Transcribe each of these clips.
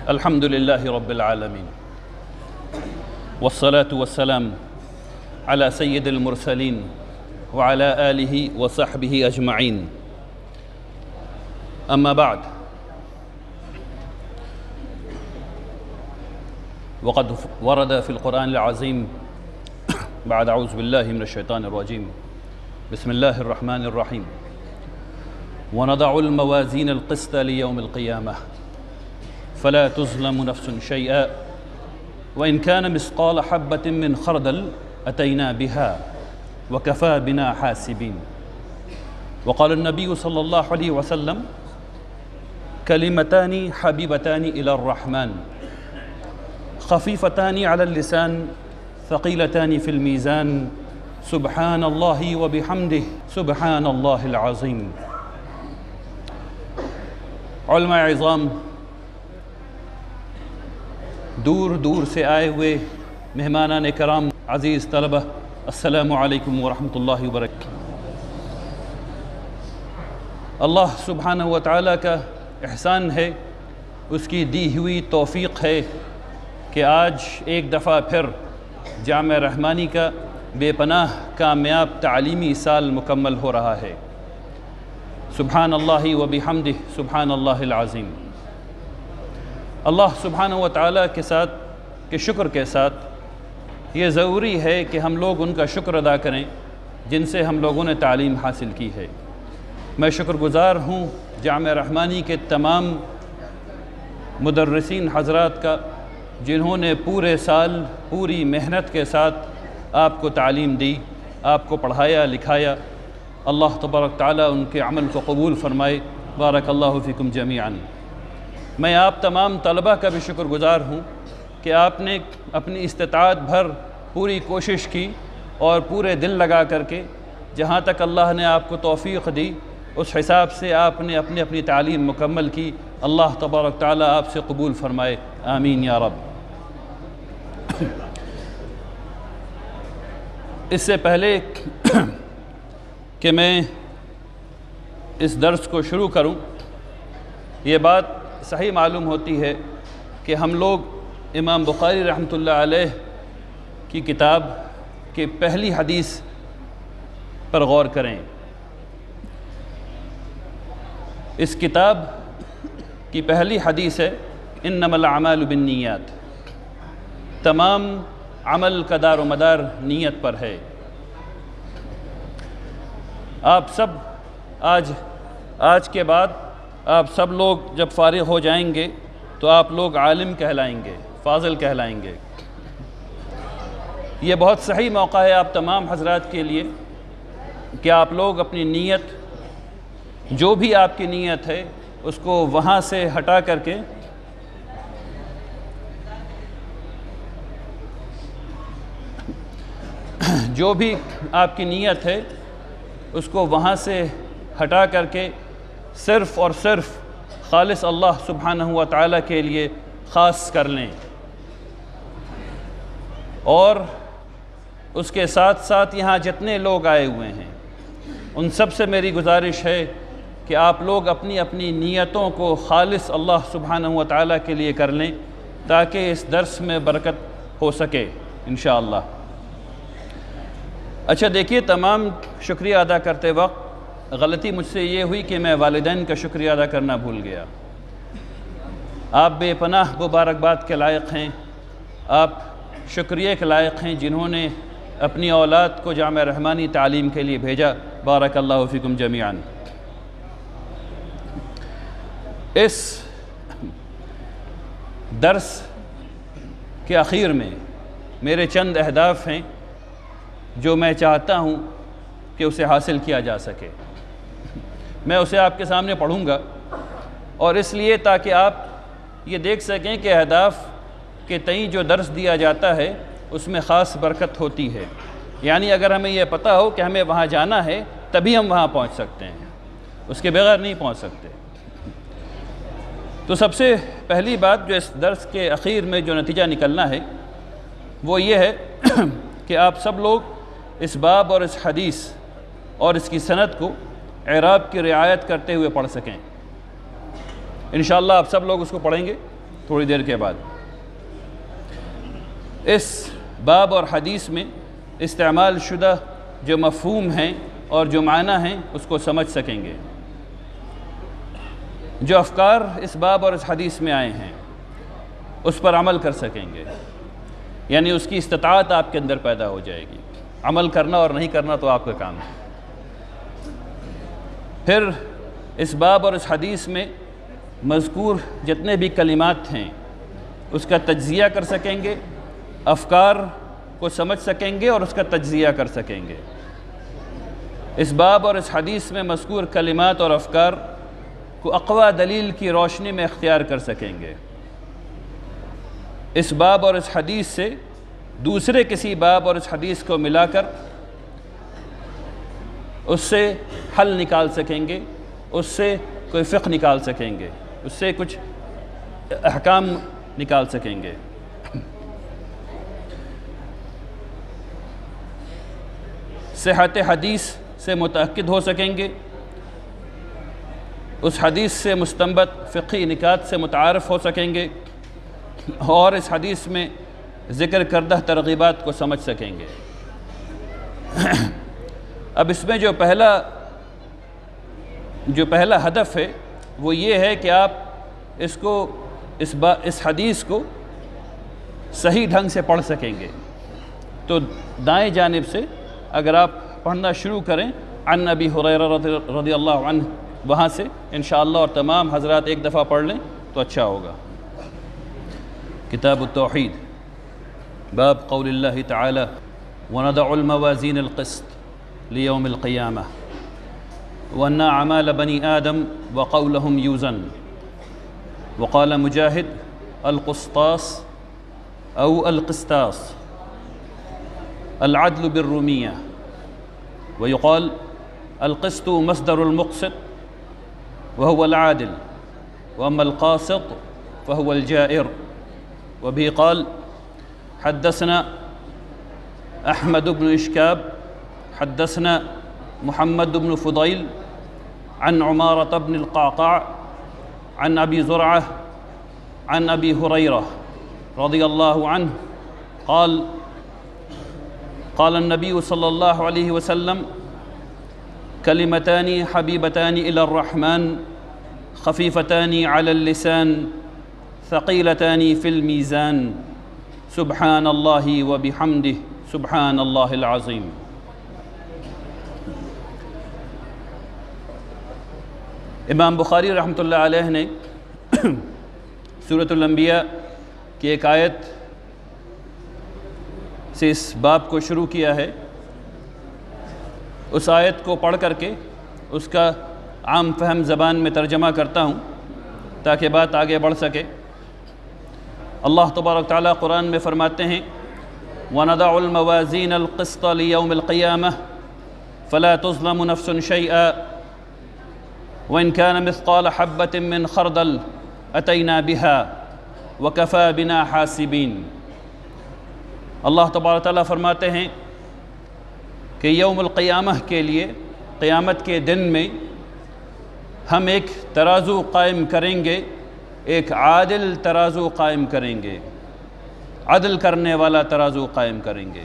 الحمد لله رب العالمين والصلاة والسلام على سيد المرسلين وعلى آله وصحبه أجمعين. أما بعد، وقد ورد في القرآن العظيم بعد أعوذ بالله من الشيطان الرجيم بسم الله الرحمن الرحيم ونضع الموازين القسط ليوم القيامة فلا تظلم نفس شيئا وإن كان مثقال حبة من خردل أتينا بها وكفى بنا حاسبين. وقال النبي صلى الله عليه وسلم كلمتان حبيبتان إلى الرحمن خفيفتان على اللسان ثقيلتان في الميزان سبحان الله وبحمده سبحان الله العظيم. علماء عظام، دور دور سے آئے ہوئے مہمانان کرام، عزیز طلبہ، السلام علیکم ورحمۃ اللہ وبرکاتہ۔ اللہ سبحانہ و تعالیٰ کا احسان ہے، اس کی دی ہوئی توفیق ہے کہ آج ایک دفعہ پھر جامعہ رحمانی کا بے پناہ کامیاب تعلیمی سال مکمل ہو رہا ہے۔ سبحان اللہ و بحمدہ سبحان اللہ العظیم۔ اللہ سبحانہ و تعالیٰ کے شکر کے ساتھ یہ ضروری ہے کہ ہم لوگ ان کا شکر ادا کریں جن سے ہم لوگوں نے تعلیم حاصل کی ہے۔ میں شکر گزار ہوں جامعہ رحمانی کے تمام مدرسین حضرات کا، جنہوں نے پورے سال پوری محنت کے ساتھ آپ کو تعلیم دی، آپ کو پڑھایا لکھایا۔ اللہ تبارک تعالیٰ ان کے عمل کو قبول فرمائے۔ بارک اللہ فیکم جمیعاً۔ میں آپ تمام طلبہ کا بھی شکر گزار ہوں کہ آپ نے اپنی استطاعت بھر پوری کوشش کی اور پورے دل لگا کر کے جہاں تک اللہ نے آپ کو توفیق دی اس حساب سے آپ نے اپنی تعلیم مکمل کی۔ اللہ تبارک تعالیٰ آپ سے قبول فرمائے، آمین یا رب۔ اس سے پہلے کہ میں اس درس کو شروع کروں، یہ بات صحیح معلوم ہوتی ہے کہ ہم لوگ امام بخاری رحمۃ اللہ علیہ کی کتاب کی پہلی حدیث پر غور کریں۔ اس کتاب کی پہلی حدیث ہے انما الاعمال بالنیات، تمام عمل کا دار و مدار نیت پر ہے۔ آپ سب آج کے بعد آپ سب لوگ جب فارغ ہو جائیں گے تو آپ لوگ عالم کہلائیں گے، فاضل کہلائیں گے۔ یہ بہت صحیح موقع ہے آپ تمام حضرات کے لیے کہ آپ لوگ اپنی نیت، جو بھی آپ کی نیت ہے، اس کو وہاں سے ہٹا کر کے جو بھی آپ کی نیت ہے اس کو وہاں سے ہٹا کر کے صرف اور صرف خالص اللہ سبحانہ و تعالیٰ کے لیے خاص کر لیں۔ اور اس کے ساتھ ساتھ یہاں جتنے لوگ آئے ہوئے ہیں ان سب سے میری گزارش ہے کہ آپ لوگ اپنی نیتوں کو خالص اللہ سبحانہ و تعالیٰ کے لیے کر لیں تاکہ اس درس میں برکت ہو سکے انشاءاللہ۔ اچھا دیکھیے، تمام شکریہ ادا کرتے وقت غلطی مجھ سے یہ ہوئی کہ میں والدین کا شکریہ ادا کرنا بھول گیا۔ آپ بے پناہ مبارکباد کے لائق ہیں، آپ شکریہ کے لائق ہیں جنہوں نے اپنی اولاد کو جامعہ رحمانی تعلیم کے لیے بھیجا۔ بارک اللہ فیکم جمیعاً۔ اس درس کے اخیر میں میرے چند اہداف ہیں جو میں چاہتا ہوں کہ اسے حاصل کیا جا سکے۔ میں اسے آپ کے سامنے پڑھوں گا، اور اس لیے تاکہ آپ یہ دیکھ سکیں کہ اہداف کے تئیں جو درس دیا جاتا ہے اس میں خاص برکت ہوتی ہے۔ یعنی اگر ہمیں یہ پتہ ہو کہ ہمیں وہاں جانا ہے تبھی ہم وہاں پہنچ سکتے ہیں، اس کے بغیر نہیں پہنچ سکتے۔ تو سب سے پہلی بات جو اس درس کے اخیر میں جو نتیجہ نکلنا ہے وہ یہ ہے کہ آپ سب لوگ اس باب اور اس حدیث اور اس کی سند کو اعراب کی رعایت کرتے ہوئے پڑھ سکیں۔ انشاءاللہ آپ سب لوگ اس کو پڑھیں گے تھوڑی دیر کے بعد۔ اس باب اور حدیث میں استعمال شدہ جو مفہوم ہیں اور جو معنی ہیں اس کو سمجھ سکیں گے۔ جو افکار اس باب اور اس حدیث میں آئے ہیں اس پر عمل کر سکیں گے، یعنی اس کی استطاعت آپ کے اندر پیدا ہو جائے گی۔ عمل کرنا اور نہیں کرنا تو آپ کا کام ہے۔ پھر اس باب اور اس حدیث میں مذکور جتنے بھی کلمات ہیں اس کا تجزیہ کر سکیں گے، افکار کو سمجھ سکیں گے اور اس کا تجزیہ کر سکیں گے۔ اس باب اور اس حدیث میں مذکور کلمات اور افکار کو اقوی دلیل کی روشنی میں اختیار کر سکیں گے۔ اس باب اور اس حدیث سے دوسرے کسی باب اور اس حدیث کو ملا کر اس سے حل نکال سکیں گے، اس سے کوئی فقہ نکال سکیں گے، اس سے کچھ احکام نکال سکیں گے۔ صحت حدیث سے متأکد ہو سکیں گے، اس حدیث سے مستنبط فقہی نکات سے متعارف ہو سکیں گے، اور اس حدیث میں ذکر کردہ ترغیبات کو سمجھ سکیں گے۔ اب اس میں جو پہلا ہدف ہے وہ یہ ہے کہ آپ اس حدیث کو صحیح ڈھنگ سے پڑھ سکیں گے۔ تو دائیں جانب سے اگر آپ پڑھنا شروع کریں عن ابی ہریرہ رضی اللہ عنہ، وہاں سے انشاءاللہ، اور تمام حضرات ایک دفعہ پڑھ لیں تو اچھا ہوگا۔ کتاب التوحید، باب قول اللہ تعالی وَنَضَعُ الْمَوَازِينَ الْقِسْطَ لِيَوْمِ الْقِيَامَةِ وَأَنَّ أَعْمَالَ بَنِي آدَمَ وَقَوْلَهُمْ يُوزَنُ وقال مجاہد القسطاس أو القسطاس العدل بالرومية، ويقال القسط مصدر المقسط وهو العادل، وأما القاسط فهو الجائر۔ وبه قال حدثنا أحمد بن إشكاب حدثنا محمد بن فضيل عن عمارة بن القعقاع عن أبي زرعة عن أبي هريرة رضي الله عنه قال قال النبي صلى الله عليه وسلم كلمتان حبيبتان إلى الرحمن خفيفتان على اللسان ثقيلتان في الميزان سبحان الله وبحمده سبحان الله العظيم۔ امام بخاری رحمۃ اللہ علیہ نے سورۃ الانبیاء کی ایک آیت سے اس باب کو شروع کیا ہے۔ اس آیت کو پڑھ کر کے اس کا عام فہم زبان میں ترجمہ کرتا ہوں تاکہ بات آگے بڑھ سکے۔ اللہ تبارک تعالیٰ قرآن میں فرماتے ہیں وَنَضَعُ الْمَوَازِينَ الْقِسْطَ لِيَوْمِ الْقِيَامَةِ فَلَا تُظْلَمُ نَفْسٌ شَيْئًا وَإِنْ كَانَ مِثْقَالَ حَبَّةٍ مِّنْ خَرْدَلٍ أَتَيْنَا بِهَا وَكَفَى بِنَا حَاسِبِينَ۔ اللہ تبارک تعالیٰ فرماتے ہیں کہ یوم القیامہ کے لیے، قیامت کے دن میں ہم ایک ترازو قائم کریں گے، ایک عادل ترازو قائم کریں گے، عدل کرنے والا ترازو قائم کریں گے۔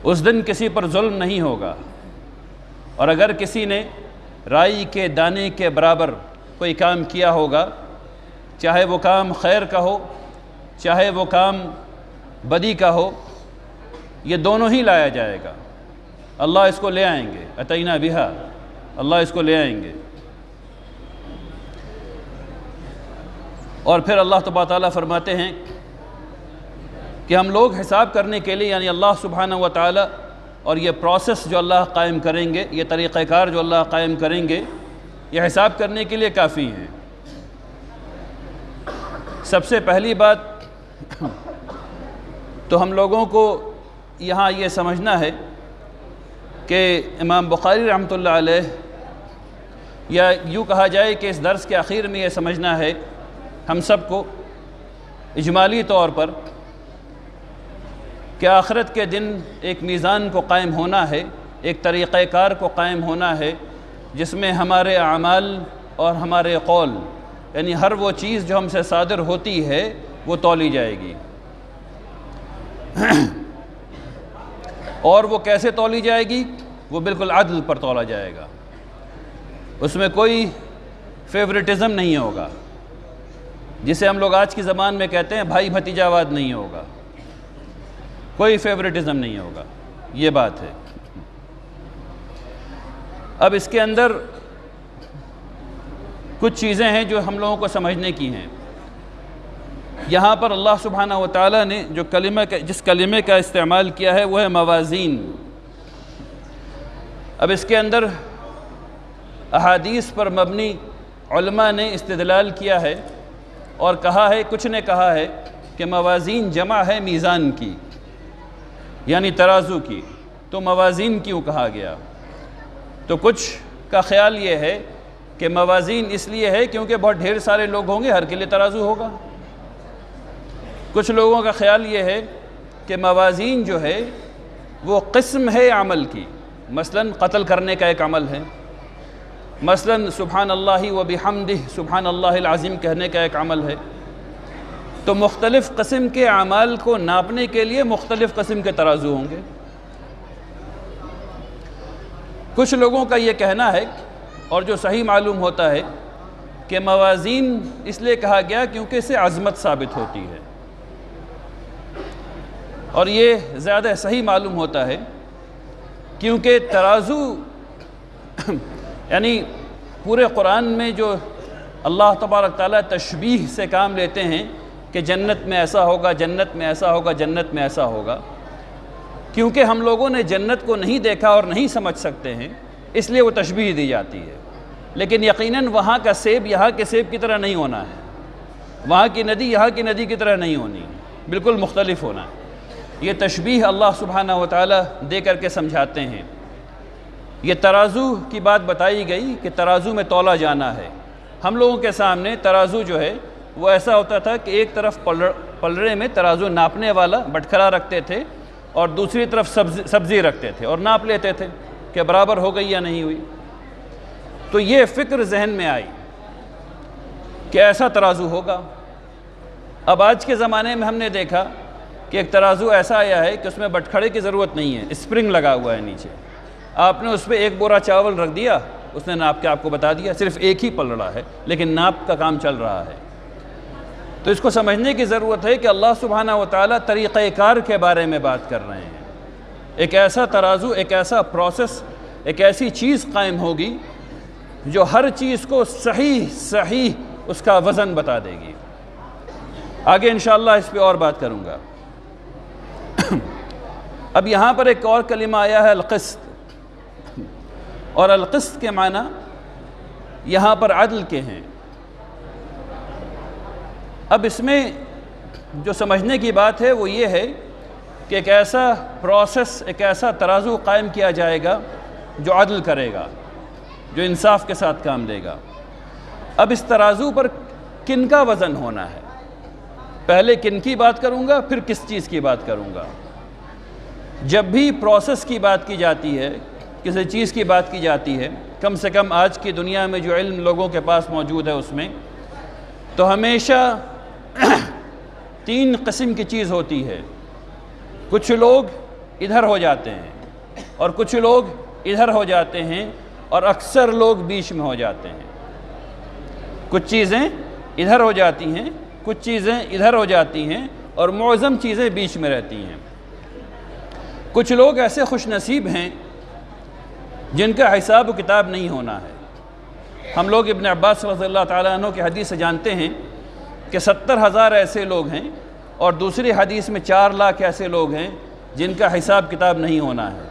اس دن کسی پر ظلم نہیں ہوگا، اور اگر کسی نے رائی کے دانے کے برابر کوئی کام کیا ہوگا، چاہے وہ کام خیر کا ہو چاہے وہ کام بدی کا ہو، یہ دونوں ہی لایا جائے گا۔ اللہ اس کو لے آئیں گے، اتینا بہا، اللہ اس کو لے آئیں گے۔ اور پھر اللہ تبارک تعالیٰ فرماتے ہیں کہ ہم لوگ حساب کرنے کے لیے، یعنی اللہ سبحانہ و تعالیٰ اور یہ پروسیس جو اللہ قائم کریں گے، یہ طریقہ کار جو اللہ قائم کریں گے، یہ حساب کرنے کے لیے کافی ہیں۔ سب سے پہلی بات تو ہم لوگوں کو یہاں یہ سمجھنا ہے کہ امام بخاری رحمۃ اللہ علیہ، یا یوں کہا جائے کہ اس درس کے آخر میں یہ سمجھنا ہے ہم سب کو اجمالی طور پر کہ آخرت کے دن ایک میزان کو قائم ہونا ہے، ایک طریقہ کار کو قائم ہونا ہے، جس میں ہمارے اعمال اور ہمارے قول یعنی ہر وہ چیز جو ہم سے صادر ہوتی ہے وہ تولی جائے گی۔ اور وہ کیسے تولی جائے گی؟ وہ بالکل عدل پر تولا جائے گا، اس میں کوئی فیورٹزم نہیں ہوگا، جسے ہم لوگ آج کی زبان میں کہتے ہیں بھائی بھتیجا واد نہیں ہوگا، کوئی فیورٹزم نہیں ہوگا، یہ بات ہے۔ اب اس کے اندر کچھ چیزیں ہیں جو ہم لوگوں کو سمجھنے کی ہیں۔ یہاں پر اللہ سبحانہ و تعالیٰ نے جو جس کلمے کا استعمال کیا ہے وہ ہے موازین۔ اب اس کے اندر احادیث پر مبنی علماء نے استدلال کیا ہے اور کہا ہے، کچھ نے کہا ہے کہ موازین جمع ہے میزان کی، یعنی ترازو کی، تو موازین کیوں کہا گیا؟ تو کچھ کا خیال یہ ہے کہ موازین اس لیے ہے کیونکہ بہت ڈھیر سارے لوگ ہوں گے، ہر کے لیے ترازو ہوگا۔ کچھ لوگوں کا خیال یہ ہے کہ موازین جو ہے وہ قسم ہے عمل کی، مثلا قتل کرنے کا ایک عمل ہے، مثلا سبحان اللہ و بحمدہ سبحان اللہ العظیم کہنے کا ایک عمل ہے، تو مختلف قسم کے اعمال کو ناپنے کے لیے مختلف قسم کے ترازو ہوں گے۔ کچھ لوگوں کا یہ کہنا ہے، اور جو صحیح معلوم ہوتا ہے، کہ موازین اس لیے کہا گیا کیونکہ اس سے عظمت ثابت ہوتی ہے، اور یہ زیادہ صحیح معلوم ہوتا ہے کیونکہ ترازو یعنی پورے قرآن میں جو اللہ تبارک تعالیٰ تشبیہ سے کام لیتے ہیں کہ جنت میں ایسا ہوگا، جنت میں ایسا ہوگا، جنت میں ایسا ہوگا، کیونکہ ہم لوگوں نے جنت کو نہیں دیکھا اور نہیں سمجھ سکتے ہیں، اس لیے وہ تشبیہ دی جاتی ہے۔ لیکن یقیناً وہاں کا سیب یہاں کے سیب کی طرح نہیں ہونا ہے، وہاں کی ندی یہاں کی ندی کی طرح نہیں ہونی، بالکل مختلف ہونا ہے۔ یہ تشبیہ اللہ سبحانہ و تعالیٰ دے کر کے سمجھاتے ہیں۔ یہ ترازو کی بات بتائی گئی کہ ترازو میں تولا جانا ہے۔ ہم لوگوں کے سامنے ترازو جو ہے وہ ایسا ہوتا تھا کہ ایک طرف پلڑے میں ترازو ناپنے والا بٹکھرا رکھتے تھے اور دوسری طرف سبزی رکھتے تھے اور ناپ لیتے تھے کہ برابر ہو گئی یا نہیں ہوئی۔ تو یہ فکر ذہن میں آئی کہ ایسا ترازو ہوگا۔ اب آج کے زمانے میں ہم نے دیکھا کہ ایک ترازو ایسا آیا ہے کہ اس میں بٹکھرے کی ضرورت نہیں ہے، اسپرنگ لگا ہوا ہے نیچے، آپ نے اس پہ ایک بورا چاول رکھ دیا، اس نے ناپ کے آپ کو بتا دیا، صرف ایک ہی پلڑا ہے لیکن ناپ کا کام چل رہا ہے۔ تو اس کو سمجھنے کی ضرورت ہے کہ اللہ سبحانہ و تعالیٰ طریقہ کار کے بارے میں بات کر رہے ہیں۔ ایک ایسا ترازو، ایک ایسا پروسیس، ایک ایسی چیز قائم ہوگی جو ہر چیز کو صحیح اس کا وزن بتا دے گی۔ آگے انشاءاللہ اس پہ اور بات کروں گا۔ اب یہاں پر ایک اور کلمہ آیا ہے القسط، اور القسط کے معنی یہاں پر عدل کے ہیں۔ اب اس میں جو سمجھنے کی بات ہے وہ یہ ہے کہ ایک ایسا پروسیس، ایک ایسا ترازو قائم کیا جائے گا جو عدل کرے گا، جو انصاف کے ساتھ کام لے گا۔ اب اس ترازو پر کن کا وزن ہونا ہے؟ پہلے کن کی بات کروں گا، پھر کس چیز کی بات کروں گا۔ جب بھی پروسیس کی بات کی جاتی ہے، کسی چیز کی بات کی جاتی ہے، کم سے کم آج کی دنیا میں جو علم لوگوں کے پاس موجود ہے اس میں، تو ہمیشہ 3 قسم کی چیز ہوتی ہے۔ کچھ لوگ ادھر ہو جاتے ہیں اور کچھ لوگ ادھر ہو جاتے ہیں اور اکثر لوگ بیچ میں ہو جاتے ہیں۔ کچھ چیزیں ادھر ہو جاتی ہیں، کچھ چیزیں ادھر ہو جاتی ہیں اور معظم چیزیں بیچ میں رہتی ہیں۔ کچھ لوگ ایسے خوش نصیب ہیں جن کا حساب و کتاب نہیں ہونا ہے۔ ہم لوگ ابن عباس رضی اللہ تعالیٰ عنہ کی حدیث سے جانتے ہیں کہ 70,000 ایسے لوگ ہیں، اور دوسری حدیث میں 4 لاکھ ایسے لوگ ہیں جن کا حساب کتاب نہیں ہونا ہے،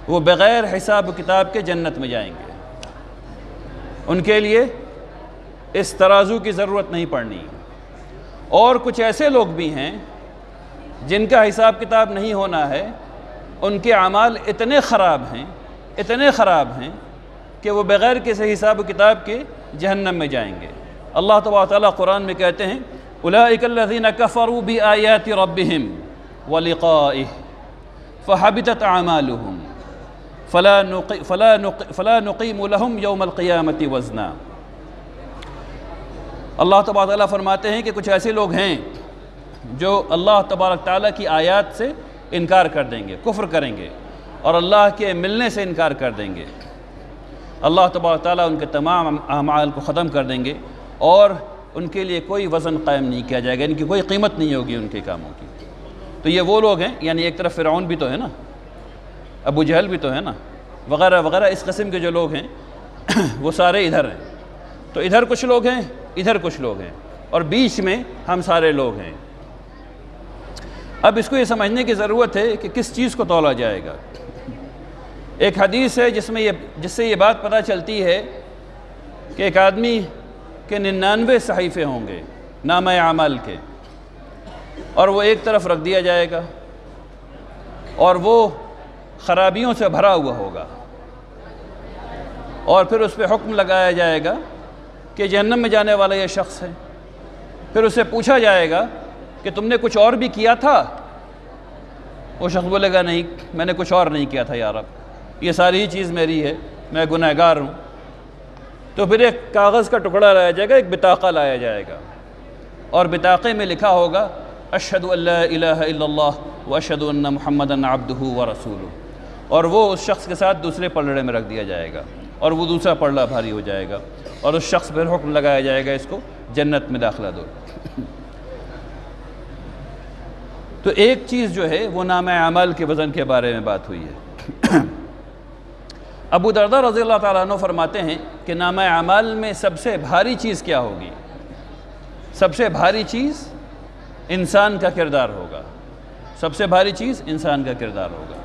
وہ بغیر حساب و کتاب کے جنت میں جائیں گے۔ ان کے لیے اس ترازو کی ضرورت نہیں پڑنی۔ اور کچھ ایسے لوگ بھی ہیں جن کا حساب کتاب نہیں ہونا ہے، ان کے اعمال اتنے خراب ہیں کہ وہ بغیر کسی حساب و کتاب کے جہنم میں جائیں گے۔ اللہ تبارک و تعالیٰ قرآن میں کہتے ہیں اولئک الذین کفروا بآیات ربہم ولقائہ فحبطت اعمالہم فلا نقیم لہم یوم القیامۃ وزنا۔ اللہ تبارک تعالیٰ فرماتے ہیں کہ کچھ ایسے لوگ ہیں جو اللہ تبارک تعالیٰ کی آیات سے انکار کر دیں گے، کفر کریں گے اور اللہ کے ملنے سے انکار کر دیں گے۔ اللہ تبارک تعالیٰ ان کے تمام اعمال کو ختم کر دیں گے اور ان کے لیے کوئی وزن قائم نہیں کیا جائے گا، ان کی کوئی قیمت نہیں ہوگی ان کے کاموں کی۔ تو یہ وہ لوگ ہیں، یعنی ایک طرف فرعون بھی تو ہے نا، ابو جہل بھی تو ہے نا، وغیرہ وغیرہ، اس قسم کے جو لوگ ہیں وہ سارے ادھر ہیں۔ تو ادھر کچھ لوگ ہیں، ادھر کچھ لوگ ہیں، اور بیچ میں ہم سارے لوگ ہیں۔ اب اس کو یہ سمجھنے کی ضرورت ہے کہ کس چیز کو تولا جائے گا۔ ایک حدیث ہے جس سے یہ بات پتہ چلتی ہے کہ ایک آدمی کے 99 صحیفے ہوں گے نامہ اعمال کے، اور وہ ایک طرف رکھ دیا جائے گا اور وہ خرابیوں سے بھرا ہوا ہوگا، اور پھر اس پہ حکم لگایا جائے گا کہ جہنم میں جانے والا یہ شخص ہے۔ پھر اس سے پوچھا جائے گا کہ تم نے کچھ اور بھی کیا تھا؟ وہ شخص بولے گا نہیں، میں نے کچھ اور نہیں کیا تھا یا رب، یہ ساری چیز میری ہے، میں گنہگار ہوں۔ تو پھر ایک کاغذ کا ٹکڑا لایا جائے گا، ایک بطاقہ لایا جائے گا، اور بطاقے میں لکھا ہوگا اشہد ان لا الہ الا اللہ واشہد ان محمدا عبدہ ورسولہ، اور وہ اس شخص کے ساتھ دوسرے پلڑے میں رکھ دیا جائے گا، اور وہ دوسرا پلڑا بھاری ہو جائے گا، اور اس شخص پر حکم لگایا جائے گا اس کو جنت میں داخلہ دو۔ تو ایک چیز جو ہے وہ نامہ اعمال کے وزن کے بارے میں بات ہوئی ہے۔ ابو درداء رضی اللہ تعالیٰ عنہ فرماتے ہیں کہ نامہ اعمال میں سب سے بھاری چیز کیا ہوگی؟ سب سے بھاری چیز انسان کا کردار ہوگا، سب سے بھاری چیز انسان کا کردار ہوگا۔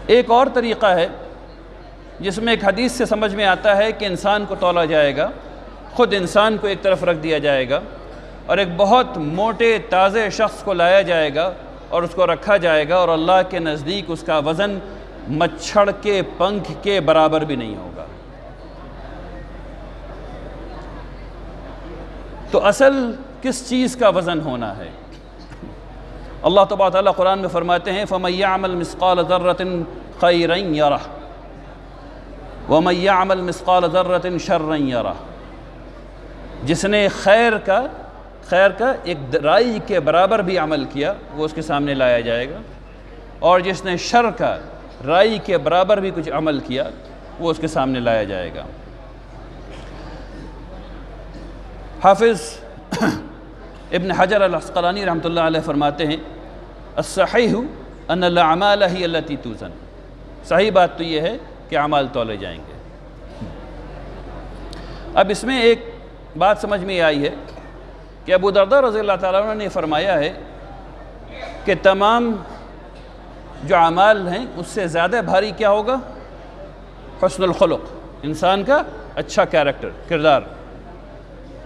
ایک اور طریقہ ہے جس میں ایک حدیث سے سمجھ میں آتا ہے کہ انسان کو تولا جائے گا، خود انسان کو ایک طرف رکھ دیا جائے گا اور ایک بہت موٹے تازے شخص کو لایا جائے گا اور اس کو رکھا جائے گا، اور اللہ کے نزدیک اس کا وزن مچھڑ کے پنکھ کے برابر بھی نہیں ہوگا۔ تو اصل کس چیز کا وزن ہونا ہے؟ اللہ تبارک تعالیٰ قرآن میں فرماتے ہیں فَمَن يَعْمَلْ مِثْقَالَ ذَرَّةٍ خَيْرًا يَرَهُ وَمَن يَعْمَلْ مِثْقَالَ ذَرَّةٍ شَرًّا يَرَهُ، جس نے خیر کا ایک رائی کے برابر بھی عمل کیا وہ اس کے سامنے لایا جائے گا، اور جس نے شر کا رائی کے برابر بھی کچھ عمل کیا وہ اس کے سامنے لایا جائے گا۔ حافظ ابن حجر العسقلانی رحمۃ اللہ علیہ فرماتے ہیں الصحیح ان الاعمال ہی التی توزن، صحیح بات تو یہ ہے کہ اعمال تولے جائیں گے۔ اب اس میں ایک بات سمجھ میں آئی ہے کہ ابو درداء رضی اللہ تعالیٰ عنہ نے فرمایا ہے کہ تمام جو اعمال ہیں اس سے زیادہ بھاری کیا ہوگا؟ حسن الخلق، انسان کا اچھا کیریکٹر، کردار۔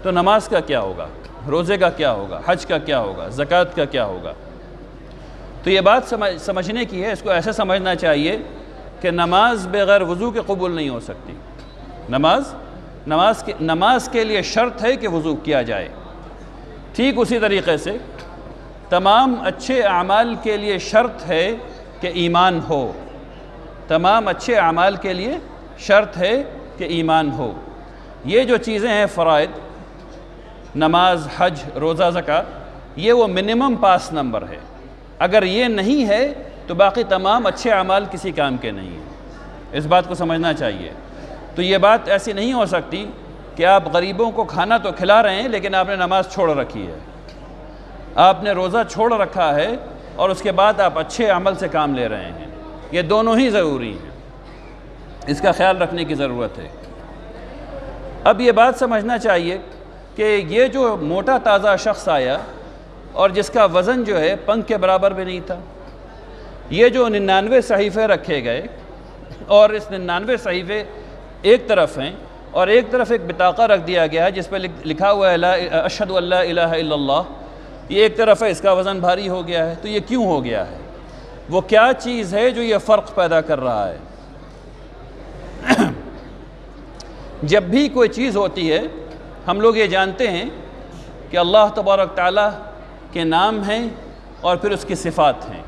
تو نماز کا کیا ہوگا؟ روزے کا کیا ہوگا؟ حج کا کیا ہوگا؟ زکوٰۃ کا کیا ہوگا؟ تو یہ بات سمجھنے کی ہے، اس کو ایسے سمجھنا چاہیے کہ نماز بغیر وضو کے قبول نہیں ہو سکتی۔ نماز کے لیے شرط ہے کہ وضو کیا جائے۔ ٹھیک اسی طریقے سے تمام اچھے اعمال کے لیے شرط ہے کہ ایمان ہو، تمام اچھے اعمال کے لیے شرط ہے کہ ایمان ہو۔ یہ جو چیزیں ہیں فرائض، نماز، حج، روزہ، زکوٰۃ، یہ وہ منیمم پاس نمبر ہے۔ اگر یہ نہیں ہے تو باقی تمام اچھے اعمال کسی کام کے نہیں ہیں، اس بات کو سمجھنا چاہیے۔ تو یہ بات ایسی نہیں ہو سکتی کہ آپ غریبوں کو کھانا تو کھلا رہے ہیں لیکن آپ نے نماز چھوڑ رکھی ہے، آپ نے روزہ چھوڑ رکھا ہے اور اس کے بعد آپ اچھے عمل سے کام لے رہے ہیں۔ یہ دونوں ہی ضروری ہیں، اس کا خیال رکھنے کی ضرورت ہے۔ اب یہ بات سمجھنا چاہیے کہ یہ جو موٹا تازہ شخص آیا اور جس کا وزن جو ہے پنکھ کے برابر بھی نہیں تھا، یہ جو 99 صحیفے رکھے گئے اور اس 99 صحیفے ایک طرف ہیں اور ایک طرف ایک بطاقہ رکھ دیا گیا ہے جس پہ لکھا ہوا ہے اشہد ان لا الہ الا اللہ، یہ ایک طرف ہے، اس کا وزن بھاری ہو گیا ہے۔ تو یہ کیوں ہو گیا ہے؟ وہ کیا چیز ہے جو یہ فرق پیدا کر رہا ہے؟ جب بھی کوئی چیز ہوتی ہے ہم لوگ یہ جانتے ہیں کہ اللہ تبارک تعالیٰ کے نام ہیں اور پھر اس کی صفات ہیں۔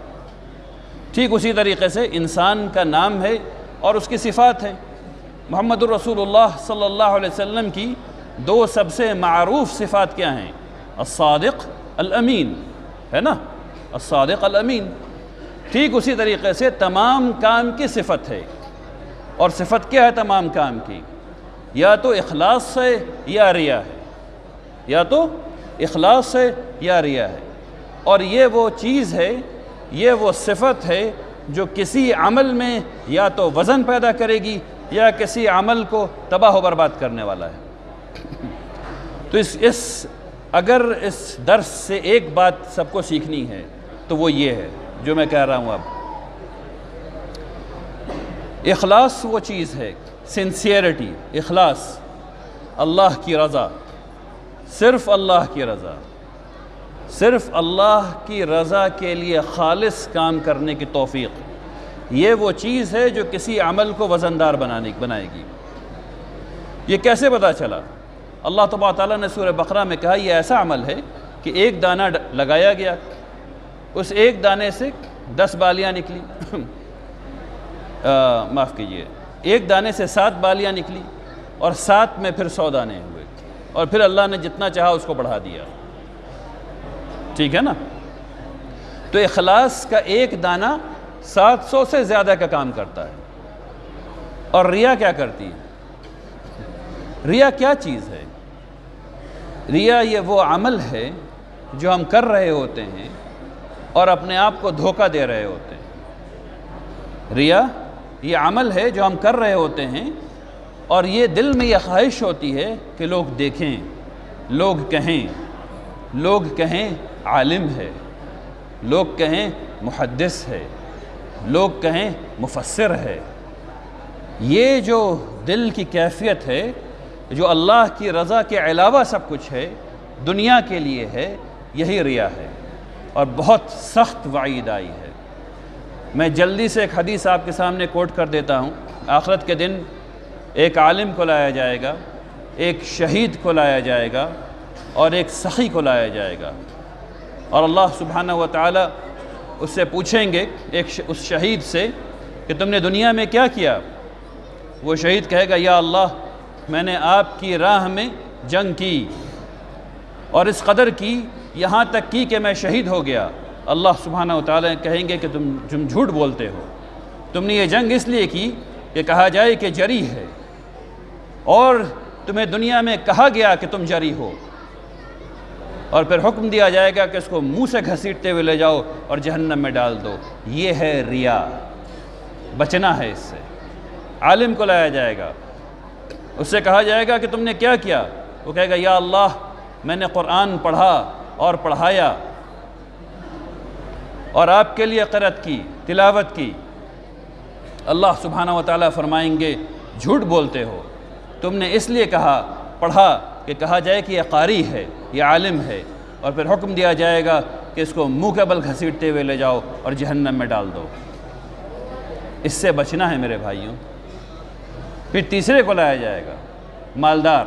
ٹھیک اسی طریقے سے انسان کا نام ہے اور اس کی صفات ہیں۔ محمد الرسول اللہ صلی اللہ علیہ وسلم کی دو سب سے معروف صفات کیا ہیں؟ الصادق الامین، ہے نا، الصادق الامین۔ ٹھیک اسی طریقے سے تمام کام کی صفت ہے، اور صفت کیا ہے تمام کام کی؟ یا تو اخلاص ہے یا ریا ہے، یا تو اخلاص ہے یا ریا ہے۔ اور یہ وہ چیز ہے، یہ وہ صفت ہے جو کسی عمل میں یا تو وزن پیدا کرے گی یا کسی عمل کو تباہ و برباد کرنے والا ہے۔ تو اگر اس درس سے ایک بات سب کو سیکھنی ہے تو وہ یہ ہے جو میں کہہ رہا ہوں اب۔ اخلاص وہ چیز ہے، سنسیئرٹی، اخلاص، اللہ کی رضا، صرف اللہ کی رضا، صرف اللہ کی رضا کے لیے خالص کام کرنے کی توفیق، یہ وہ چیز ہے جو کسی عمل کو وزندار بنائے گی۔ یہ کیسے پتہ چلا؟ اللہ تبارک تعالیٰ نے سورہ بقرہ میں کہا یہ ایسا عمل ہے کہ ایک دانہ لگایا گیا، اس ایک دانے سے 10 بالیاں نکلی، معاف کیجئے، ایک دانے سے 7 بالیاں نکلی، اور 7 میں پھر 100 دانے ہوئے، اور پھر اللہ نے جتنا چاہا اس کو بڑھا دیا۔ ٹھیک ہے نا؟ تو اخلاص کا ایک دانہ 700 سے زیادہ کا کام کرتا ہے۔ اور ریا کیا کرتی ہے؟ ریا کیا چیز ہے؟ ریا یہ وہ عمل ہے جو ہم کر رہے ہوتے ہیں اور اپنے آپ کو دھوکہ دے رہے ہوتے ہیں۔ ریا یہ عمل ہے جو ہم کر رہے ہوتے ہیں اور یہ دل میں یہ خواہش ہوتی ہے کہ لوگ دیکھیں، لوگ کہیں عالم ہے، لوگ کہیں محدث ہے، لوگ کہیں مفسر ہے۔ یہ جو دل کی کیفیت ہے جو اللہ کی رضا کے علاوہ سب کچھ ہے، دنیا کے لیے ہے، یہی ریا ہے، اور بہت سخت وعید آئی ہے۔ میں جلدی سے ایک حدیث آپ کے سامنے کوٹ کر دیتا ہوں۔ آخرت کے دن ایک عالم کو لایا جائے گا، ایک شہید کو لایا جائے گا، اور ایک سخی کو لایا جائے گا، اور اللہ سبحانہ و تعالی اس سے پوچھیں گے، اس شہید سے، کہ تم نے دنیا میں کیا کیا؟ وہ شہید کہے گا یا اللہ میں نے آپ کی راہ میں جنگ کی، اور اس قدر کی، یہاں تک کی کہ میں شہید ہو گیا۔ اللہ سبحانہ و تعالی کہیں گے کہ تم جھوٹ بولتے ہو، تم نے یہ جنگ اس لیے کی کہ کہا جائے کہ جری ہے، اور تمہیں دنیا میں کہا گیا کہ تم جری ہو، اور پھر حکم دیا جائے گا کہ اس کو منہ سے گھسیٹتے ہوئے لے جاؤ اور جہنم میں ڈال دو۔ یہ ہے ریا، بچنا ہے اس سے۔ عالم کو لایا جائے گا، اس سے کہا جائے گا کہ تم نے کیا کیا؟ وہ کہے گا یا اللہ میں نے قرآن پڑھا اور پڑھایا، اور آپ کے لیے قرأت کی، تلاوت کی۔ اللہ سبحانہ و تعالیٰ فرمائیں گے جھوٹ بولتے ہو، تم نے اس لیے کہا، پڑھا کہ کہا جائے کہ یہ قاری ہے، یہ عالم ہے، اور پھر حکم دیا جائے گا کہ اس کو منہ کے بل گھسیٹتے ہوئے لے جاؤ اور جہنم میں ڈال دو۔ اس سے بچنا ہے میرے بھائیوں۔ پھر تیسرے کو لایا جائے گا، مالدار،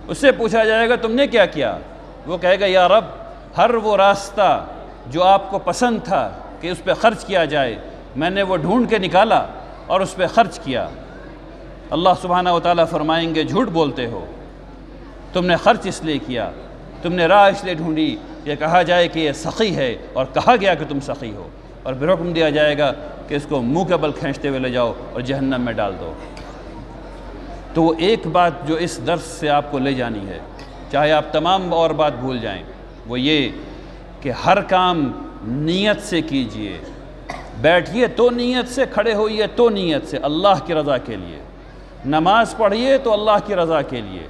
اس سے پوچھا جائے گا تم نے کیا کیا؟ وہ کہے گا یا رب ہر وہ راستہ جو آپ کو پسند تھا کہ اس پہ خرچ کیا جائے، میں نے وہ ڈھونڈ کے نکالا اور اس پہ خرچ کیا۔ اللہ سبحانہ و تعالیٰ فرمائیں گے جھوٹ بولتے ہو، تم نے خرچ اس لیے کیا، تم نے راہ اس لیے ڈھونڈی کہ کہا جائے کہ یہ سخی ہے، اور کہا گیا کہ تم سخی ہو، اور پھر حکم دیا جائے گا کہ اس کو منہ کے بل کھینچتے ہوئے لے جاؤ اور جہنم میں ڈال دو۔ تو وہ ایک بات جو اس درس سے آپ کو لے جانی ہے، چاہے آپ تمام اور بات بھول جائیں، وہ یہ کہ ہر کام نیت سے کیجئے، بیٹھیے تو نیت سے، کھڑے ہوئیے تو نیت سے، اللہ کی رضا کے لیے۔ نماز پڑھیے تو اللہ کی رضا کے لیے،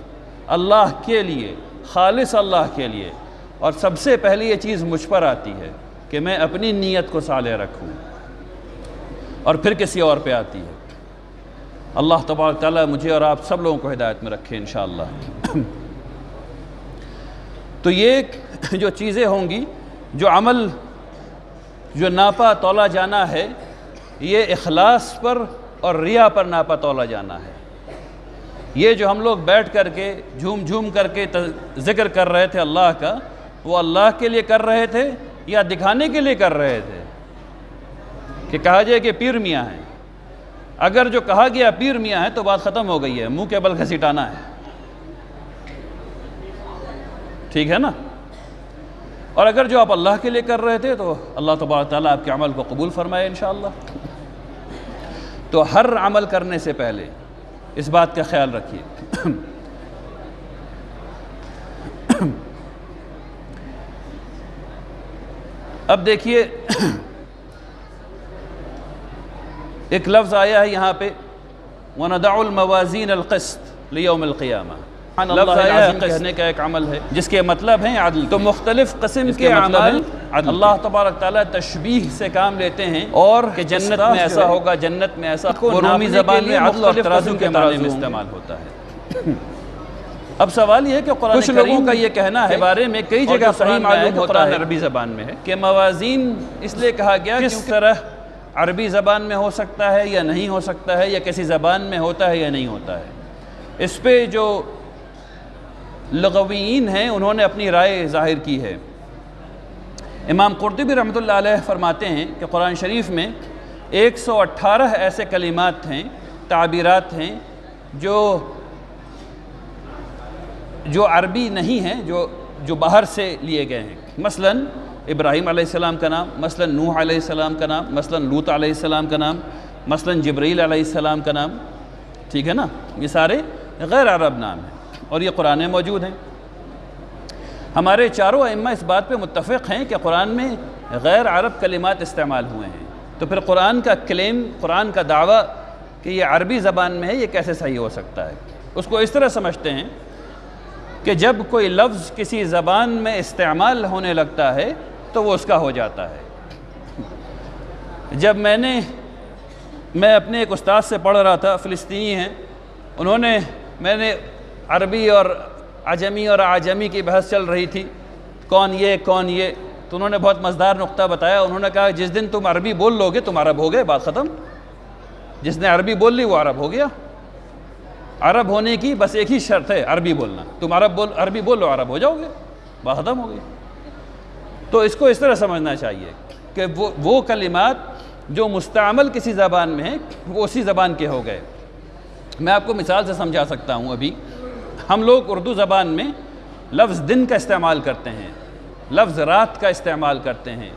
اللہ کے لیے، خالص اللہ کے لیے۔ اور سب سے پہلی یہ چیز مجھ پر آتی ہے کہ میں اپنی نیت کو صالح رکھوں، اور پھر کسی اور پہ آتی ہے۔ اللہ تبارک تعالیٰ مجھے اور آپ سب لوگوں کو ہدایت میں رکھے انشاءاللہ۔ تو یہ جو چیزیں ہوں گی، جو عمل جو ناپا تولا جانا ہے، یہ اخلاص پر اور ریا پر ناپا تولا جانا ہے۔ یہ جو ہم لوگ بیٹھ کر کے جھوم کر کے ذکر کر رہے تھے اللہ کا، وہ اللہ کے لیے کر رہے تھے یا دکھانے کے لیے کر رہے تھے کہ کہا جائے کہ پیر میاں ہیں؟ اگر جو کہا گیا پیر میاں ہے تو بات ختم ہو گئی ہے، منہ کے بل گھسیٹانا ہے۔ ٹھیک ہے نا؟ اور اگر جو آپ اللہ کے لیے کر رہے تھے تو اللہ تبارک تعالیٰ آپ کے عمل کو قبول فرمائے انشاءاللہ۔ تو ہر عمل کرنے سے پہلے اس بات کا خیال رکھیے۔ اب دیکھیے ایک لفظ آیا ہے یہاں پہ وَنَدَعُ الْمَوَازِينَ الْقِسْطَ لِيَوْمِ الْقِيَامَةِ، لفظ آیا ہے کہنے کا ایک عمل ہے جس کے مطلب ہیں عدل۔ تو مختلف قسم کے اعمال اللہ تبارک تعالیٰ تشبیہ سے کام لیتے ہیں، اور کہ جنت میں ایسا ہوگا، جنت میں ایسا، وہ رومی زبان میں عدل اور ترازو کے معنی میں استعمال ہوتا ہے۔ اب سوال یہ ہے کہ قرآن کچھ لوگوں کا یہ کہنا ہے بارے میں کئی جگہ صحیح معلوم ہوتا ہے عربی زبان میں ہے کہ موازین اس لیے کہا گیا کس طرح عربی زبان میں ہو سکتا ہے یا نہیں ہو سکتا ہے، یا کسی زبان میں ہوتا ہے یا نہیں ہوتا ہے۔ اس پہ جو لغویین ہیں انہوں نے اپنی رائے ظاہر کی ہے۔ امام قرطبی رحمۃ اللہ علیہ فرماتے ہیں کہ قرآن شریف میں 118 ایسے کلمات ہیں، تعبیرات ہیں جو عربی نہیں ہیں، جو باہر سے لیے گئے ہیں۔ مثلا ابراہیم علیہ السلام کا نام، مثلا نوح علیہ السلام کا نام، مثلا لوط علیہ السلام کا نام، مثلا جبرائیل علیہ السلام کا نام، ٹھیک ہے نا؟ یہ سارے غیر عرب نام ہیں اور یہ قرآن میں موجود ہیں۔ ہمارے چاروں ائمہ اس بات پہ متفق ہیں کہ قرآن میں غیر عرب کلمات استعمال ہوئے ہیں۔ تو پھر قرآن کا کلیم، قرآن کا دعویٰ کہ یہ عربی زبان میں ہے، یہ کیسے صحیح ہو سکتا ہے؟ اس کو اس طرح سمجھتے ہیں کہ جب کوئی لفظ کسی زبان میں استعمال ہونے لگتا ہے تو وہ اس کا ہو جاتا ہے۔ جب میں اپنے ایک استاد سے پڑھ رہا تھا، فلسطینی ہیں، میں نے عربی اور عجمی اور اعجمی کی بحث چل رہی تھی، کون یہ تو انہوں نے بہت مزیدار نقطہ بتایا۔ انہوں نے کہا جس دن تم عربی بول لو گے تم عرب ہو گئے، بات ختم۔ جس نے عربی بول لی وہ عرب ہو گیا۔ عرب ہونے کی بس ایک ہی شرط ہے، عربی بولنا۔ تم عربی بول لو عرب ہو جاؤ گے، بات ختم ہو گئی۔ تو اس کو اس طرح سمجھنا چاہیے کہ وہ کلمات جو مستعمل کسی زبان میں ہیں وہ اسی زبان کے ہو گئے۔ میں آپ کو مثال سے سمجھا سکتا ہوں۔ ابھی ہم لوگ اردو زبان میں لفظ دن کا استعمال کرتے ہیں، لفظ رات کا استعمال کرتے ہیں۔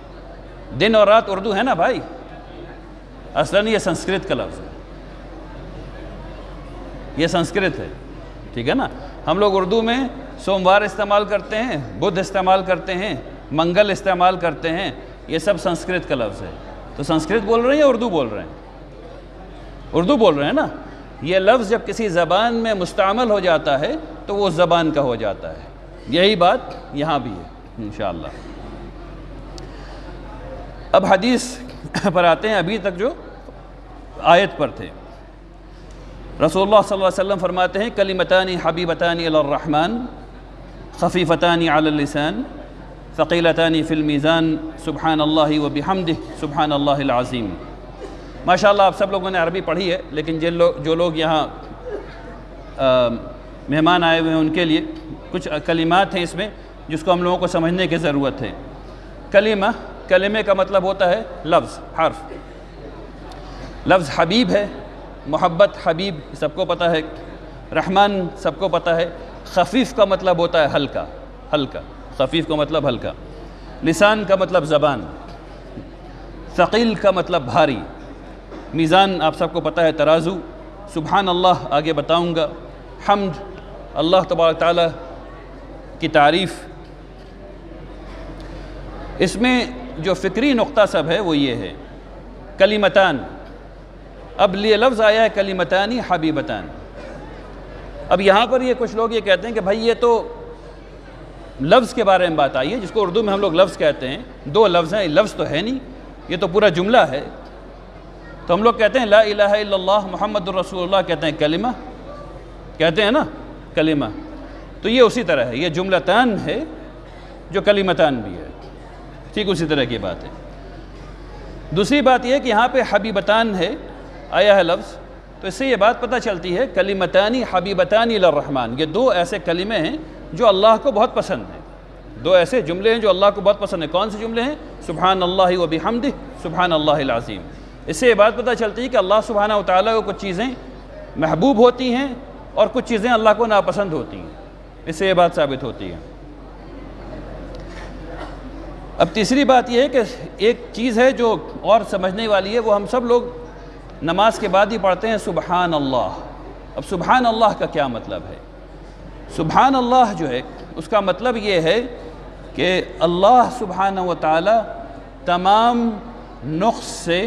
دن اور رات اردو ہے نا بھائی، اصلاً یہ سنسکرت کا لفظ ہے، یہ سنسکرت ہے، ٹھیک ہے نا؟ ہم لوگ اردو میں سوموار استعمال کرتے ہیں، بدھ استعمال کرتے ہیں، منگل استعمال کرتے ہیں، یہ سب سنسکرت کا لفظ ہے۔ تو سنسکرت بول رہے ہیں یا اردو بول رہے ہیں؟ اردو بول رہے ہیں نا۔ یہ لفظ جب کسی زبان میں مستعمل ہو جاتا ہے تو وہ زبان کا ہو جاتا ہے۔ یہی بات یہاں بھی ہے انشاءاللہ۔ اب حدیث پر آتے ہیں، ابھی تک جو آیت پر تھے۔ رسول اللہ صلی اللہ علیہ وسلم فرماتے ہیں کلمتان حبیبتان الی الرحمن خفیفتان علی اللسان ثقیلتان فی المیزان سبحان اللہ وبحمدہ سبحان اللہ العظیم۔ ماشاءاللہ آپ سب لوگوں نے عربی پڑھی ہے، لیکن جو لوگ یہاں مہمان آئے ہوئے ہیں ان کے لیے کچھ کلمات ہیں اس میں جس کو ہم لوگوں کو سمجھنے کی ضرورت ہے۔ کلمے کا مطلب ہوتا ہے لفظ، حرف۔ لفظ حبیب ہے، محبت، حبیب سب کو پتہ ہے، رحمان سب کو پتہ ہے۔ خفیف کا مطلب ہوتا ہے ہلکا، خفیف کا مطلب ہلکا۔ لسان کا مطلب زبان، ثقیل کا مطلب بھاری۔ میزان آپ سب کو پتہ ہے ترازو۔ سبحان اللہ آگے بتاؤں گا۔ حمد اللہ تبارک تعالیٰ کی تعریف۔ اس میں جو فکری نقطہ سب ہے وہ یہ ہے کلمتان۔ اب یہ لفظ آیا ہے کلمتانی حبیبتان۔ اب یہاں پر یہ کچھ لوگ یہ کہتے ہیں کہ بھائی یہ تو لفظ کے بارے میں بات آئی ہے، جس کو اردو میں ہم لوگ لفظ کہتے ہیں، دو لفظ ہیں، لفظ تو ہے نہیں، یہ تو پورا جملہ ہے۔ تو ہم لوگ کہتے ہیں لا الہ الا اللہ محمد الرسول اللہ، کہتے ہیں کلمہ، کہتے ہیں نا کلمہ۔ تو یہ اسی طرح ہے، یہ جملتان ہے جو کلمتان بھی ہے، ٹھیک اسی طرح کی بات ہے۔ دوسری بات یہ کہ یہاں پہ حبیبتان ہے، آیا ہے لفظ، تو اس سے یہ بات پتہ چلتی ہے کلمتانی حبیبتانی للرحمن، یہ دو ایسے کلمے ہیں جو اللہ کو بہت پسند ہیں، دو ایسے جملے ہیں جو اللہ کو بہت پسند ہیں۔ کون سے جملے ہیں؟ سبحان اللہ وبحمدہ سبحان اللہ العظیم۔ اس سے یہ بات پتہ چلتی ہے کہ اللہ سبحانہ وتعالیٰ کو کچھ چیزیں محبوب ہوتی ہیں اور کچھ چیزیں اللہ کو ناپسند ہوتی ہیں، اس سے یہ بات ثابت ہوتی ہے۔ اب تیسری بات یہ ہے کہ ایک چیز ہے جو اور سمجھنے والی ہے، وہ ہم سب لوگ نماز کے بعد ہی پڑھتے ہیں سبحان اللہ۔ اب سبحان اللہ کا کیا مطلب ہے؟ سبحان اللہ جو ہے اس کا مطلب یہ ہے کہ اللہ سبحانہ و تعالی تمام نقص سے،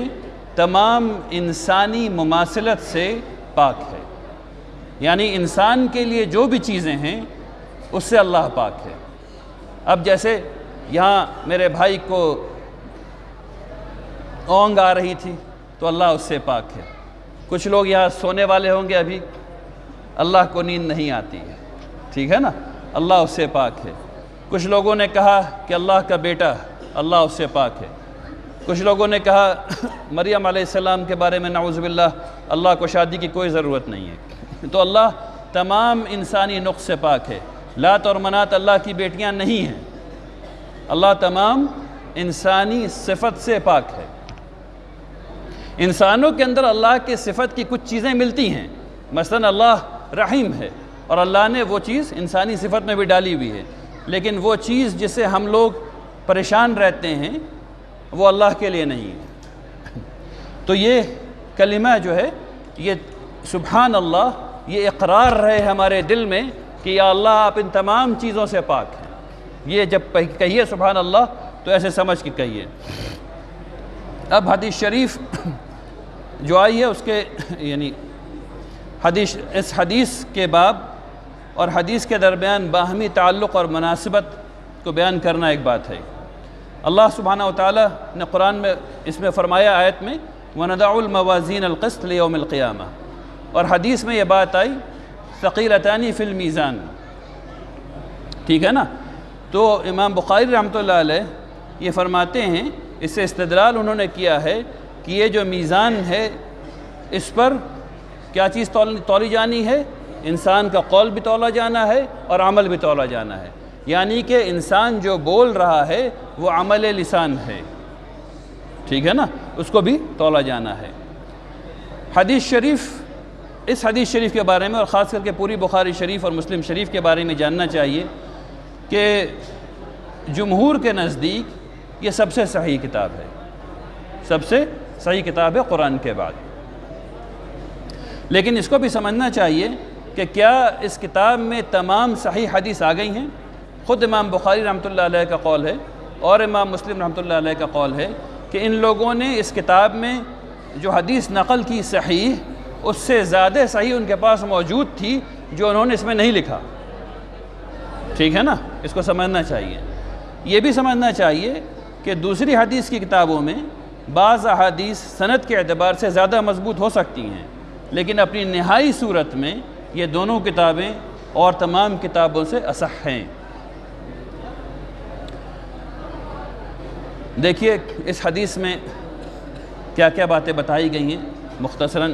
تمام انسانی مماثلت سے پاک ہے، یعنی انسان کے لیے جو بھی چیزیں ہیں اس سے اللہ پاک ہے۔ اب جیسے یہاں میرے بھائی کو اونگ آ رہی تھی تو اللہ اس سے پاک ہے۔ کچھ لوگ یہاں سونے والے ہوں گے ابھی، اللہ کو نیند نہیں آتی ہے، ٹھیک ہے نا، اللہ اس سے پاک ہے۔ کچھ لوگوں نے کہا کہ اللہ کا بیٹا، اللہ اس سے پاک ہے۔ کچھ لوگوں نے کہا مریم علیہ السلام کے بارے میں نعوذ باللہ، اللہ کو شادی کی کوئی ضرورت نہیں ہے۔ تو اللہ تمام انسانی نقص سے پاک ہے۔ لات اور منات اللہ کی بیٹیاں نہیں ہیں، اللہ تمام انسانی صفت سے پاک ہے۔ انسانوں کے اندر اللہ کے صفت کی کچھ چیزیں ملتی ہیں، مثلا اللہ رحیم ہے اور اللہ نے وہ چیز انسانی صفت میں بھی ڈالی ہوئی ہے، لیکن وہ چیز جس سے ہم لوگ پریشان رہتے ہیں وہ اللہ کے لیے نہیں ہے۔ تو یہ کلمہ جو ہے، یہ سبحان اللہ، یہ اقرار رہے ہمارے دل میں کہ یا اللہ آپ ان تمام چیزوں سے پاک ہیں۔ یہ جب کہیے سبحان اللہ تو ایسے سمجھ کے کہیے۔ اب حدیث شریف جو آئی ہے اس کے یعنی اس حدیث کے باب اور حدیث کے درمیان باہمی تعلق اور مناسبت کو بیان کرنا ایک بات ہے۔ اللہ سبحانہ وتعالی نے قرآن میں اس میں فرمایا آیت میں وَنَضَعُ الْمَوَازِينَ الْقِسْطَ لِيَوْمِ الْقِيَامَةِ، اور حدیث میں یہ بات آئی ثقیلتان فی المیزان، ٹھیک ہے نا۔ تو امام بخاری رحمۃ اللہ علیہ یہ فرماتے ہیں، اس سے استدلال انہوں نے کیا ہے کہ یہ جو میزان ہے اس پر کیا چیز تولی جانی ہے؟ انسان کا قول بھی تولا جانا ہے اور عمل بھی تولا جانا ہے، یعنی کہ انسان جو بول رہا ہے وہ عمل لسان ہے، ٹھیک ہے نا، اس کو بھی تولا جانا ہے۔ حدیث شریف، اس حدیث شریف کے بارے میں اور خاص کر کے پوری بخاری شریف اور مسلم شریف کے بارے میں جاننا چاہیے کہ جمہور کے نزدیک یہ سب سے صحیح کتاب ہے، سب سے صحیح کتاب ہے قرآن کے بعد۔ لیکن اس کو بھی سمجھنا چاہیے کہ کیا اس کتاب میں تمام صحیح حدیث آ گئی ہیں؟ خود امام بخاری رحمۃ اللہ علیہ کا قول ہے اور امام مسلم رحمۃ اللہ علیہ کا قول ہے کہ ان لوگوں نے اس کتاب میں جو حدیث نقل کی صحیح، اس سے زیادہ صحیح ان کے پاس موجود تھی جو انہوں نے اس میں نہیں لکھا، ٹھیک ہے نا، اس کو سمجھنا چاہیے۔ یہ بھی سمجھنا چاہیے کہ دوسری حدیث کی کتابوں میں بعض احادیث سند کے اعتبار سے زیادہ مضبوط ہو سکتی ہیں، لیکن اپنی نہائی صورت میں یہ دونوں کتابیں اور تمام کتابوں سے اصح ہیں۔ دیکھیے اس حدیث میں کیا کیا باتیں بتائی گئی ہیں مختصراً۔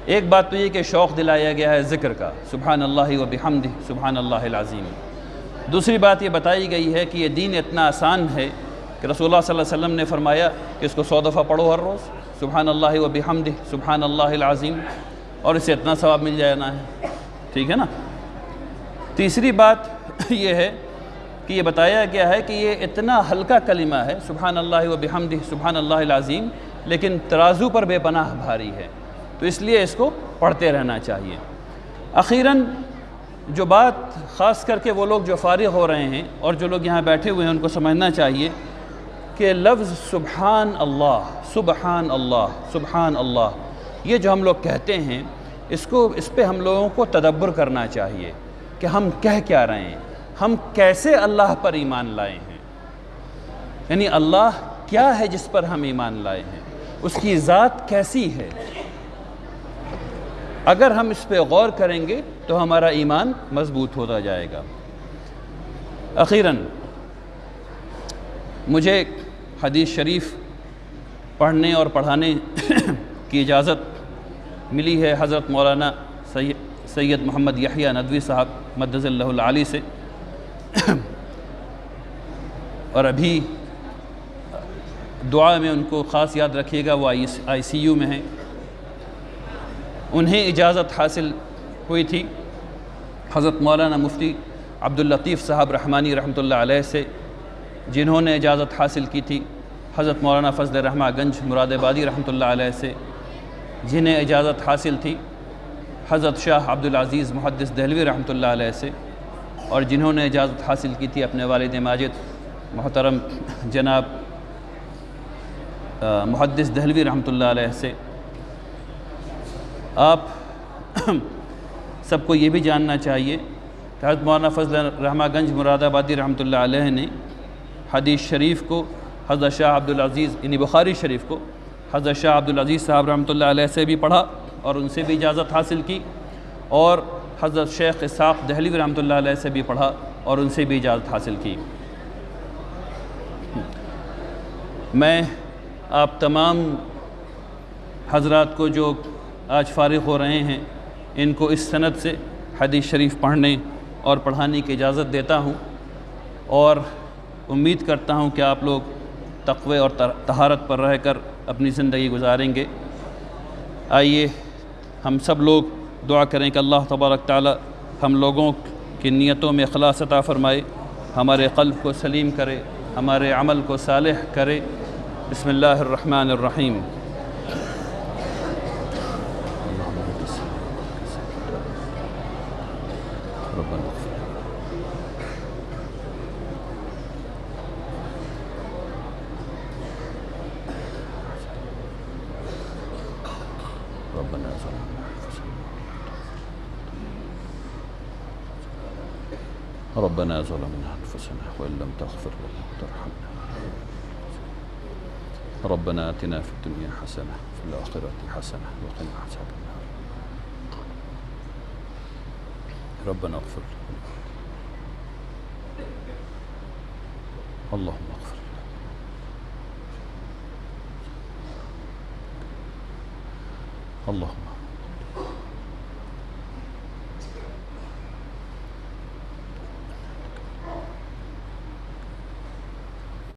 ایک بات تو یہ کہ شوق دلایا گیا ہے ذکر کا، سبحان اللہ و بحمدہ سبحان اللہ العظیم۔ دوسری بات یہ بتائی گئی ہے کہ یہ دین اتنا آسان ہے کہ رسول اللہ صلی اللہ علیہ وسلم نے فرمایا کہ اس کو 100 دفعہ پڑھو ہر روز، سبحان اللہ و بحمدہ سبحان اللہ العظیم، اور اسے اتنا ثواب مل جانا ہے، ٹھیک ہے نا۔ تیسری بات یہ ہے کہ یہ بتایا گیا ہے کہ یہ اتنا ہلکا کلمہ ہے سبحان اللہ و بحمدہ سبحان اللہ العظیم، لیکن ترازو پر بے پناہ بھاری ہے، تو اس لیے اس کو پڑھتے رہنا چاہیے۔ اخیراً جو بات خاص کر کے وہ لوگ جو فارغ ہو رہے ہیں اور جو لوگ یہاں بیٹھے ہوئے ہیں ان کو سمجھنا چاہیے کہ لفظ سبحان اللہ، سبحان اللہ، سبحان اللہ، یہ جو ہم لوگ کہتے ہیں اس پہ ہم لوگوں کو تدبر کرنا چاہیے کہ ہم کہہ کیا رہے ہیں، ہم کیسے اللہ پر ایمان لائے ہیں، یعنی اللہ کیا ہے جس پر ہم ایمان لائے ہیں، اس کی ذات کیسی ہے۔ اگر ہم اس پہ غور کریں گے تو ہمارا ایمان مضبوط ہوتا جائے گا۔ اخیراً مجھے حدیث شریف پڑھنے اور پڑھانے کی اجازت ملی ہے حضرت مولانا سید محمد یحییٰ ندوی صاحب مدظ اللہ العالی سے، اور ابھی دعا میں ان کو خاص یاد رکھیے گا، وہ آئی سی یو میں ہیں۔ انہیں اجازت حاصل ہوئی تھی حضرت مولانا مفتی عبداللطیف صاحب رحمانی رحمۃ اللہ علیہ سے جنہوں نے اجازت حاصل کی تھی حضرت مولانا فضل الرحمن گنج مراد آبادی رحمۃ اللہ علیہ سے، جنہیں اجازت حاصل تھی حضرت شاہ عبدالعزیز محدث دہلوی رحمۃ اللہ علیہ سے، اور جنہوں نے اجازت حاصل کی تھی اپنے والد ماجد محترم جناب محدث دہلوی رحمۃ اللہ علیہ سے۔ آپ سب کو یہ بھی جاننا چاہیے کہ حضرت مولانا فضل الرحمن گنج مراد آبادی رحمۃ اللہ علیہ نے حدیث شریف کو حضرت شاہ عبدالعزیز یعنی بخاری شریف کو حضرت شاہ عبدالعزیز صاحب رحمۃ اللہ علیہ سے بھی پڑھا اور ان سے بھی اجازت حاصل کی، اور حضرت شیخ اسحاق دہلوی رحمۃ اللہ علیہ سے بھی پڑھا اور ان سے بھی اجازت حاصل کی۔ میں آپ تمام حضرات کو جو آج فارغ ہو رہے ہیں ان کو اس سند سے حدیث شریف پڑھنے اور پڑھانے کی اجازت دیتا ہوں، اور امید کرتا ہوں کہ آپ لوگ تقوی اور طہارت پر رہ کر اپنی زندگی گزاریں گے۔ آئیے ہم سب لوگ دعا کریں کہ اللہ تبارک تعالی ہم لوگوں کی نیتوں میں اخلاص عطا فرمائے، ہمارے قلب کو سلیم کرے، ہمارے عمل کو صالح کرے۔ بسم اللہ الرحمن الرحیم۔ ربنا ظلمنا أنفسنا وإن لم تغفر لنا وترحمنا ربنا آتنا في الدنيا حسنة وفي الآخرة حسنة وقنا عذاب النار ربنا اغفر لنا اللهم اغفر لنا اللهم